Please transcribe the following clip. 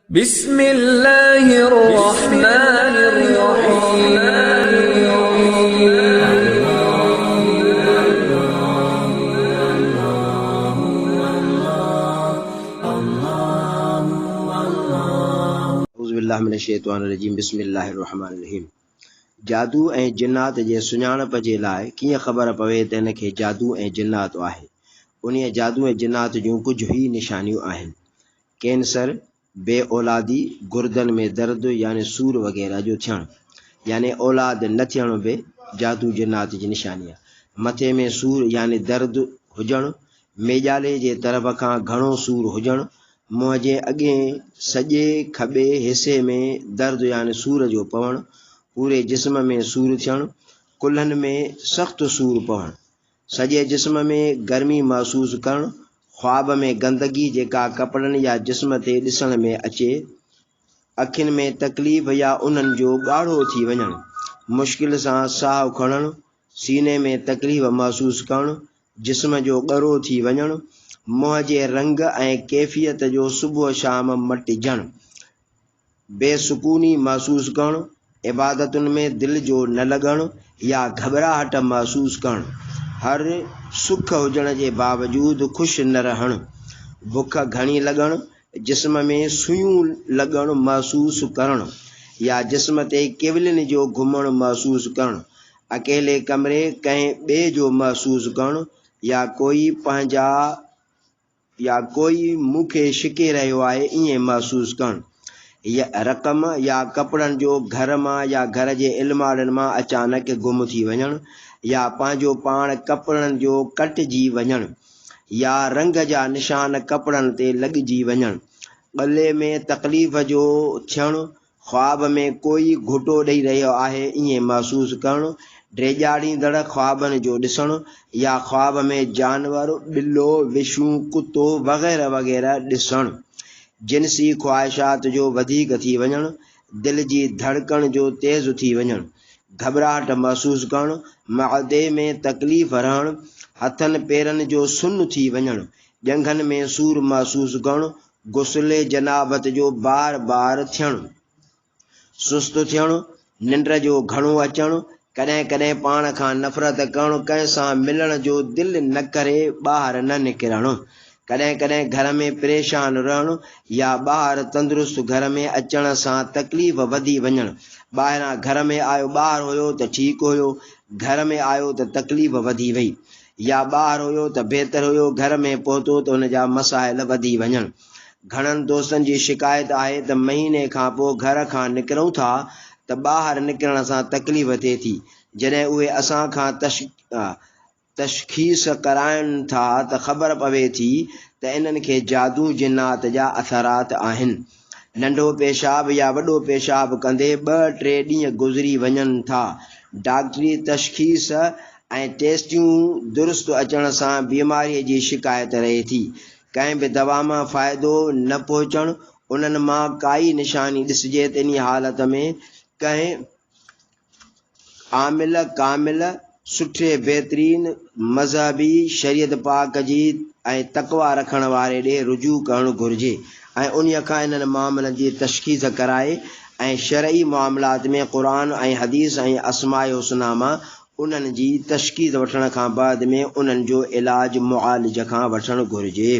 بسم الله الرحمن الرحيم أعوذ بالله من الشيطان الرجيم بسم الله الرحمن الرحيم जादू ऐं जिन्नात जे सुञाणप जे लाइ कीअं ख़बर पवे त इन खे जादू ऐं जिन्नात आहे। उन्हीअ जादू ऐं जिन्नात जूं कुझु ई निशानियूं आहिनि। कैंसर, बे औलादी, गुर्दनि में दर्द यानी सूर वग़ैरह जो थियणु, यानी औलाद न थियणु बि जादू जिन्नात जी निशानी आहे। मथे में सूर यानी दर्द हुजणु, मेजाले जे तरफ़ खां घणो सूर हुजणु, मुंहं जे अॻे सॼे खॿे हिसे में दर्द यानी सूर जो पवणु, पूरे जिस्म में सूर थियणु, कुल्हनि में सख़्तु सूर पवणु, सॼे जिस्म में गर्मी महसूसु करणु, ख्वाब में गंदगी जेका कपिड़नि या जिस्म ते ॾिसण में अचे, अखियुनि में तकलीफ़ या उन्हनि जो ॻाढ़ो थी वञणु, मुश्किल सां साहु खणणु, सीने में तकलीफ़ महसूसु करणु, जिस्म जो ॻरो थी वञणु, मुंहं जे रंग ऐं कैफ़ियत जो सुबुह शाम मटिजणु, बेसुकूनी महसूसु करणु, इबादतुनि में दिलि जो न लॻणु या घबराहट महसूसु करणु, हर सुख हुजण जे बावजूदु ख़ुशि न रहणु, बुख घणी लॻणु, जिस्म में सुयूं लॻणु महसूसु करणु या जिस्म ते केवलियुनि जो घुमणु महसूसु करणु, अकेले कमरे कंहिं ॿिए जो महसूसु करणु या कोई मूंखे छिके रहियो आहे ईअं महसूसु करणु, या रक़म या कपिड़नि जो घर मां या घर जे इल्माड़नि मां अचानक गुम थी वञणु या पंहिंजो पाण कपिड़नि जो कटिजी वञणु या रंग जा निशान कपिड़नि ते लॻिजी वञणु, गले में तकलीफ़ जो थियणु, ख्वाब में कोई घुटो ॾेई रहियो आहे ईअं महसूसु करणु, ड्रेजाड़ींदड़ ख्वाबनि जो ॾिसणु या ख्वाब में जानवर ॿिलो विछूं कुतो वग़ैरह वग़ैरह ॾिसणु, जिनसी ख़्वाहिशात जो वधीक थी वञणु, दिलि जी धड़कण जो तेज़ थी वञणु, घबराहट महसूसु करणु, मअदे में तकलीफ़ रहणु, हथनि पेरनि जो सुन्न थी वञणु, ॼंघनि में सूर महसूसु करणु, गुस्ले जनाबत जो बार बार थियणु, सुस्त थियणु, निंड जो घणो अचणु, कॾहिं कॾहिं पाण खां नफ़रत करणु, कंहिं सां मिलण जो दिलि न करे ॿाहिरि न निकिरणु, कॾहिं कॾहिं घर में परेशान रहणु या ॿाहिरि तंदुरुस्त घर में अचण सां तकलीफ़ वधी वञणु, ॿाहिरां घर में आयो ॿाहिरि हुयो त ठीकु हुयो, घर में आयो त तकलीफ़ वधी वई, या ॿाहिरि हुयो त बहितर हुयो, घर में पहुतो त हुन जा मसाइल वधी वञणु। घणनि दोस्तनि जी शिकायत आहे त महीने खां पोइ घर खां निकिरूं था त ॿाहिरि निकिरण सां तकलीफ़ थिए थी, जॾहिं उहे असां खां तशख़ीस कराइनि था त ख़बर पवे थी त इन्हनि खे जादू जिन्नात जा असरात आहिनि। नंढो पेशाब या वॾो पेशाब कंदे 2-3 ॾींहं गुज़री वञनि था। डॉक्टरी तशख़ीस ऐं टेस्टियूं दुरुस्त अचण सां बीमारीअ जी शिकायत रहे थी। कंहिं बि दवा मां फ़ाइदो न पहुचणु, उन्हनि मां काई निशानी ॾिसिजे त इन हालत में कंहिं आमिल कामिल सुठे बहितरीन मज़हबी शरीयत पाक जी ऐं तक़वा रखण वारे ॾे रुजू करणु घुरिजे ऐं उन्हीअ खां इन्हनि मामलनि जी तशख़ीस कराए ऐं शरई मामलात में क़ुरान ऐं हदीस ऐं अस्माए हुस्ना मां उन्हनि जी तशख़ीस वठण खां बाद में उन्हनि जो इलाज मुआलिज खां वठणु घुरिजे।